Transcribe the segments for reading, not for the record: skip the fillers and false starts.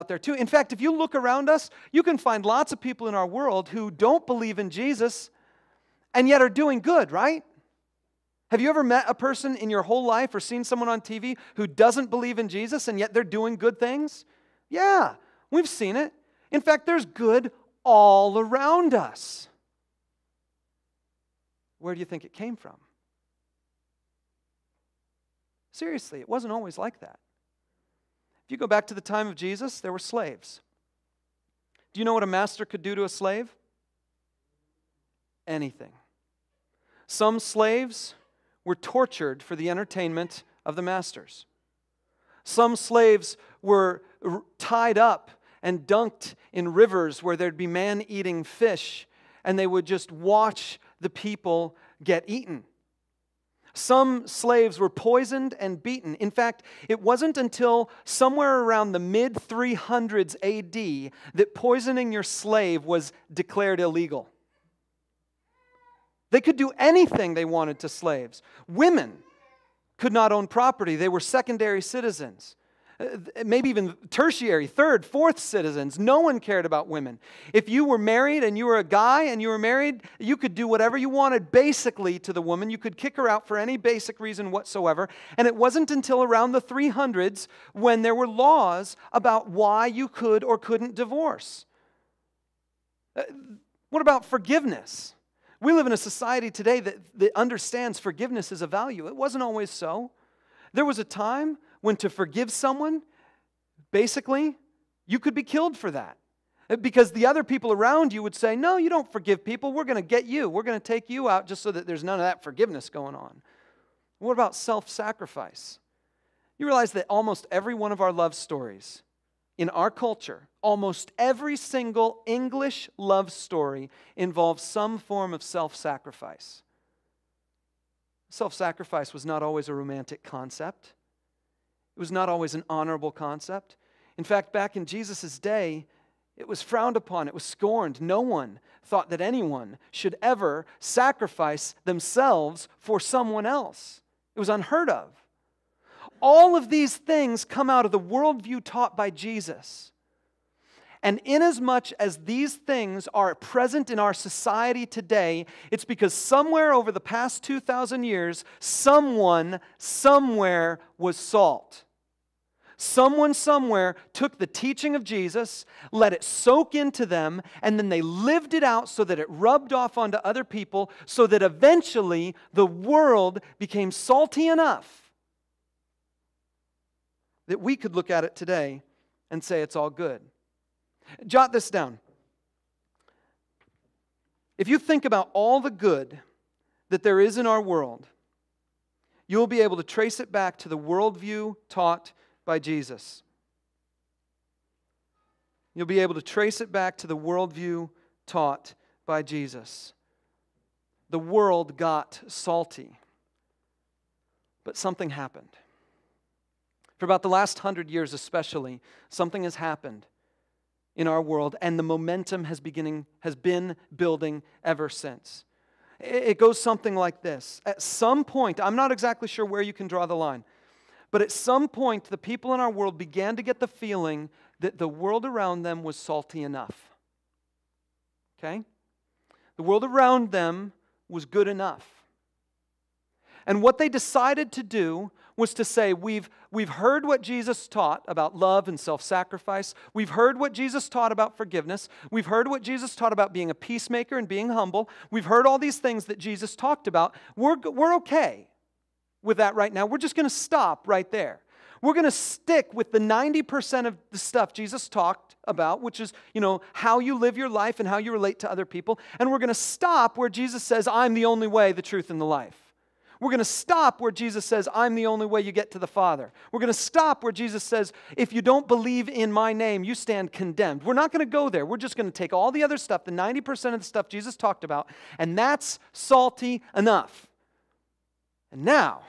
out there too. In fact, if you look around us, you can find lots of people in our world who don't believe in Jesus and yet are doing good, right? Have you ever met a person in your whole life or seen someone on TV who doesn't believe in Jesus and yet they're doing good things? Yeah, we've seen it. In fact, there's good all around us. Where do you think it came from? Seriously, it wasn't always like that. If you go back to the time of Jesus, there were slaves. Do you know what a master could do to a slave? Anything. Some slaves were tortured for the entertainment of the masters. Some slaves were tied up and dunked in rivers where there'd be man-eating fish, and they would just watch the people get eaten. Some slaves were poisoned and beaten. In fact, it wasn't until somewhere around the mid-300s AD that poisoning your slave was declared illegal. They could do anything they wanted to slaves. Women could not own property. They were secondary citizens. Maybe even tertiary, third, fourth citizens. No one cared about women. If you were married and you were a guy and you were married, you could do whatever you wanted basically to the woman. You could kick her out for any basic reason whatsoever. And it wasn't until around the 300s when there were laws about why you could or couldn't divorce. What about forgiveness? We live in a society today that understands forgiveness is a value. It wasn't always so. There was a time when to forgive someone, basically, you could be killed for that. Because the other people around you would say, no, you don't forgive people. We're going to get you. We're going to take you out just so that there's none of that forgiveness going on. What about self-sacrifice? You realize that almost every one of our love stories in our culture, almost every single English love story involves some form of self-sacrifice. Self-sacrifice was not always a romantic concept. It was not always an honorable concept. In fact, back in Jesus' day, it was frowned upon. It was scorned. No one thought that anyone should ever sacrifice themselves for someone else. It was unheard of. All of these things come out of the worldview taught by Jesus. And inasmuch as these things are present in our society today, it's because somewhere over the past 2,000 years, someone somewhere was salt. Someone somewhere took the teaching of Jesus, let it soak into them, and then they lived it out so that it rubbed off onto other people, so that eventually the world became salty enough that we could look at it today and say it's all good. Jot this down. If you think about all the good that there is in our world, you'll be able to trace it back to the worldview taught by Jesus. You'll be able to trace it back to the worldview taught by Jesus. The world got salty, but something happened. For about the last 100 years especially, something has happened in our world, and the momentum has been building ever since. It goes something like this. At some point, I'm not exactly sure where you can draw the line, but at some point, the people in our world began to get the feeling that the world around them was salty enough. Okay? The world around them was good enough. And what they decided to do was to say, we've heard what Jesus taught about love and self-sacrifice. We've heard what Jesus taught about forgiveness. We've heard what Jesus taught about being a peacemaker and being humble. We've heard all these things that Jesus talked about. We're okay with that right now. We're just going to stop right there. We're going to stick with the 90% of the stuff Jesus talked about, which is, how you live your life and how you relate to other people. And we're going to stop where Jesus says, I'm the only way, the truth, and the life. We're going to stop where Jesus says, I'm the only way you get to the Father. We're going to stop where Jesus says, if you don't believe in my name, you stand condemned. We're not going to go there. We're just going to take all the other stuff, the 90% of the stuff Jesus talked about, and that's salty enough. And now,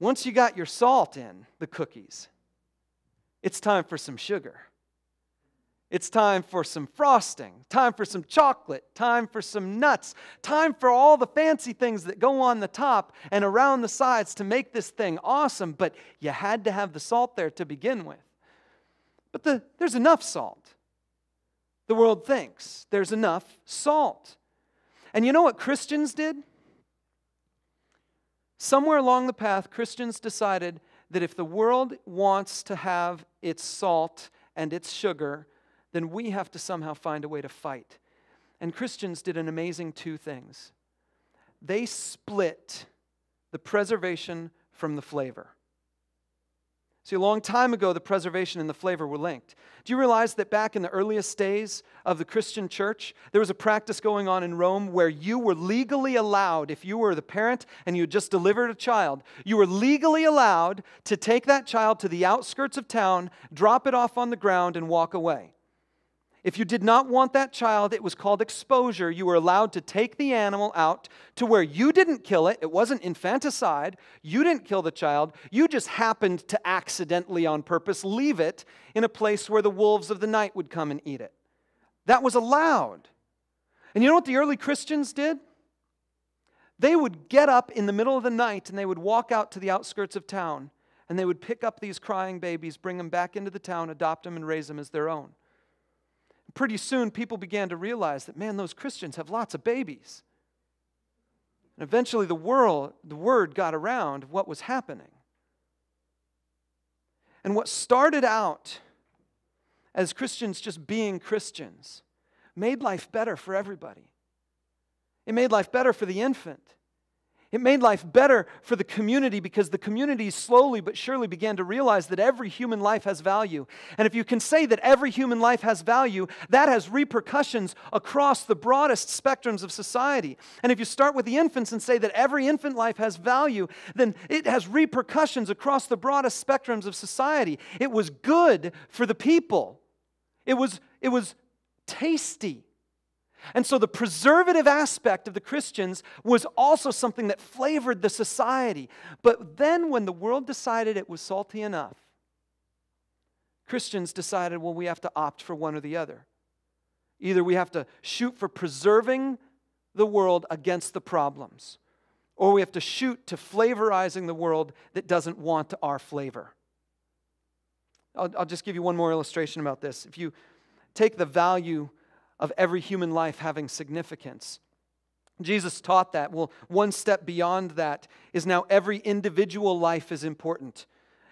once you got your salt in the cookies, it's time for some sugar. It's time for some frosting, time for some chocolate, time for some nuts, time for all the fancy things that go on the top and around the sides to make this thing awesome, but you had to have the salt there to begin with. But there's enough salt. The world thinks there's enough salt. And you know what Christians did? Somewhere along the path, Christians decided that if the world wants to have its salt and its sugar, then we have to somehow find a way to fight. And Christians did an amazing two things. They split the preservation from the flavor. See, a long time ago, the preservation and the flavor were linked. Do you realize that back in the earliest days of the Christian church, there was a practice going on in Rome where you were legally allowed, if you were the parent and you had just delivered a child, you were legally allowed to take that child to the outskirts of town, drop it off on the ground, and walk away. If you did not want that child, it was called exposure. You were allowed to take the animal out to where you didn't kill it. It wasn't infanticide. You didn't kill the child. You just happened to accidentally, on purpose, leave it in a place where the wolves of the night would come and eat it. That was allowed. And you know what the early Christians did? They would get up in the middle of the night and they would walk out to the outskirts of town and they would pick up these crying babies, bring them back into the town, adopt them, and raise them as their own. Pretty soon, people began to realize that, man, those Christians have lots of babies. And eventually, the word got around what was happening. And what started out as Christians just being Christians made life better for everybody. It made life better for the infant. It made life better for the community because the community slowly but surely began to realize that every human life has value. And if you can say that every human life has value, that has repercussions across the broadest spectrums of society. And if you start with the infants and say that every infant life has value, then it has repercussions across the broadest spectrums of society. It was good for the people. It was tasty. And so the preservative aspect of the Christians was also something that flavored the society. But then when the world decided it was salty enough, Christians decided, well, we have to opt for one or the other. Either we have to shoot for preserving the world against the problems, or we have to shoot to flavorizing the world that doesn't want our flavor. I'll just give you one more illustration about this. If you take the value of every human life having significance. Jesus taught that. Well, one step beyond that is now every individual life is important.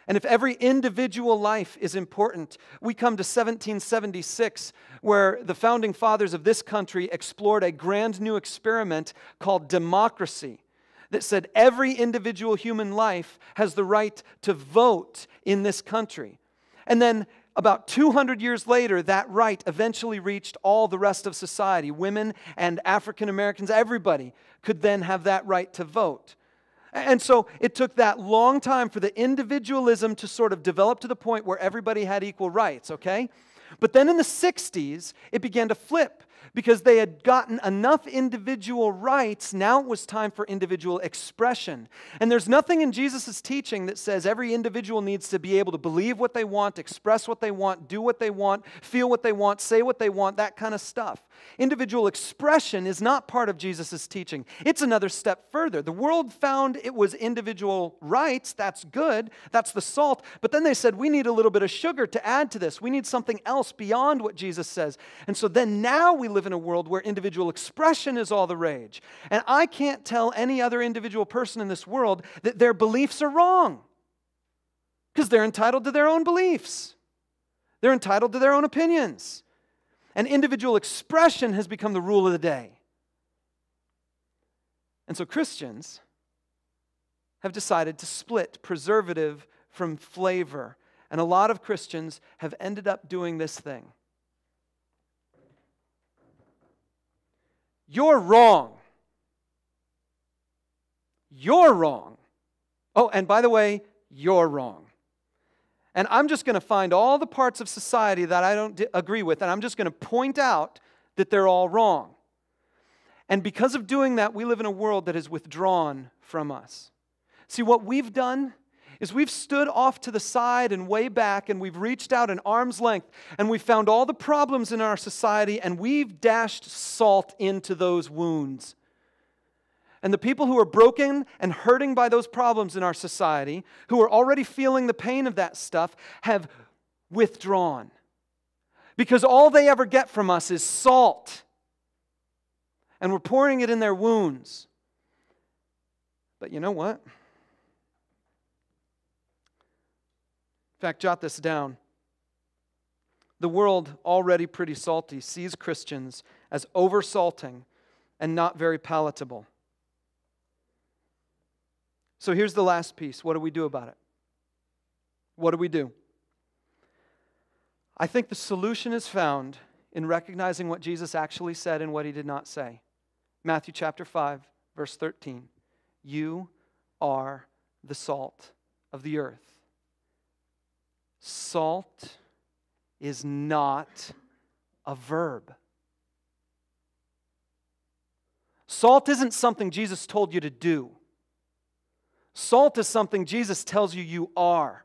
And if every individual life is important, we come to 1776, where the founding fathers of this country explored a grand new experiment called democracy that said every individual human life has the right to vote in this country. And then about 200 years later, that right eventually reached all the rest of society. Women and African Americans, everybody could then have that right to vote. And so it took that long time for the individualism to sort of develop to the point where everybody had equal rights, okay? But then in the 60s, it began to flip. Because they had gotten enough individual rights, now it was time for individual expression. And there's nothing in Jesus' teaching that says every individual needs to be able to believe what they want, express what they want, do what they want, feel what they want, say what they want, that kind of stuff. Individual expression is not part of Jesus' teaching. It's another step further. The world found it was individual rights. That's good. That's the salt. But then they said, we need a little bit of sugar to add to this. We need something else beyond what Jesus says. And so then now we live in a world where individual expression is all the rage. And I can't tell any other individual person in this world that their beliefs are wrong. Because they're entitled to their own beliefs. They're entitled to their own opinions. And individual expression has become the rule of the day. And so Christians have decided to split preservative from flavor. And a lot of Christians have ended up doing this thing. You're wrong. You're wrong. Oh, and by the way, you're wrong. And I'm just going to find all the parts of society that I don't agree with, and I'm just going to point out that they're all wrong. And because of doing that, we live in a world that is withdrawn from us. See, what we've done is we've stood off to the side and way back, and we've reached out an arm's length, and we've found all the problems in our society, and we've dashed salt into those wounds. And the people who are broken and hurting by those problems in our society, who are already feeling the pain of that stuff, have withdrawn. Because all they ever get from us is salt. And we're pouring it in their wounds. But you know what? In fact, jot this down. The world, already pretty salty, sees Christians as oversalting and not very palatable. So here's the last piece. What do we do about it? What do we do? I think the solution is found in recognizing what Jesus actually said and what he did not say. Matthew chapter 5, verse 13. You are the salt of the earth. Salt is not a verb. Salt isn't something Jesus told you to do. Salt is something Jesus tells you you are.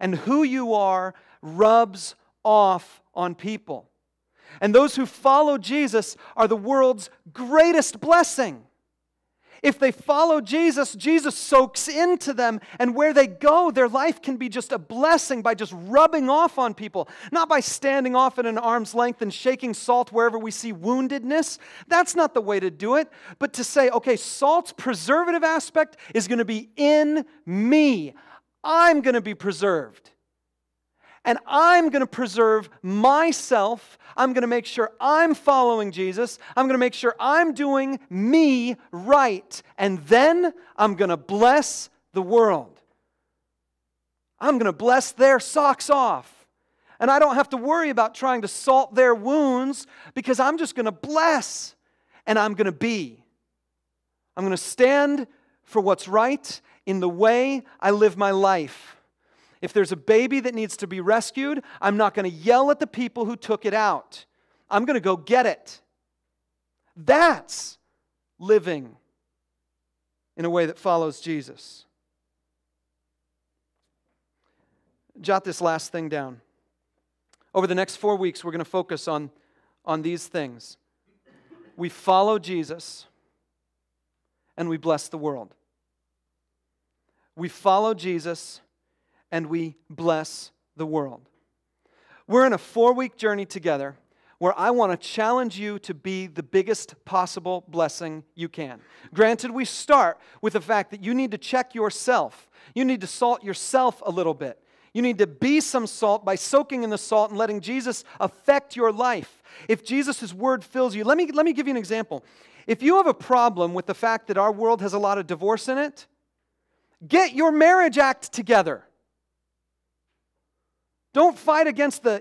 And who you are rubs off on people. And those who follow Jesus are the world's greatest blessing. If they follow Jesus, Jesus soaks into them, and where they go, their life can be just a blessing by just rubbing off on people, not by standing off at an arm's length and shaking salt wherever we see woundedness. That's not the way to do it, but to say, okay, salt's preservative aspect is going to be in me. I'm going to be preserved. And I'm going to preserve myself. I'm going to make sure I'm following Jesus. I'm going to make sure I'm doing me right. And then I'm going to bless the world. I'm going to bless their socks off. And I don't have to worry about trying to salt their wounds because I'm just going to bless and I'm going to be. I'm going to stand for what's right in the way I live my life. If there's a baby that needs to be rescued, I'm not going to yell at the people who took it out. I'm going to go get it. That's living in a way that follows Jesus. Jot this last thing down. Over the next 4 weeks, we're going to focus on these things. We follow Jesus and we bless the world. We follow Jesus and we bless the world. We're in a 4-week journey together where I want to challenge you to be the biggest possible blessing you can. Granted, we start with the fact that you need to check yourself. You need to salt yourself a little bit. You need to be some salt by soaking in the salt and letting Jesus affect your life. If Jesus' word fills you, let me give you an example. If you have a problem with the fact that our world has a lot of divorce in it, get your marriage act together. Don't fight against the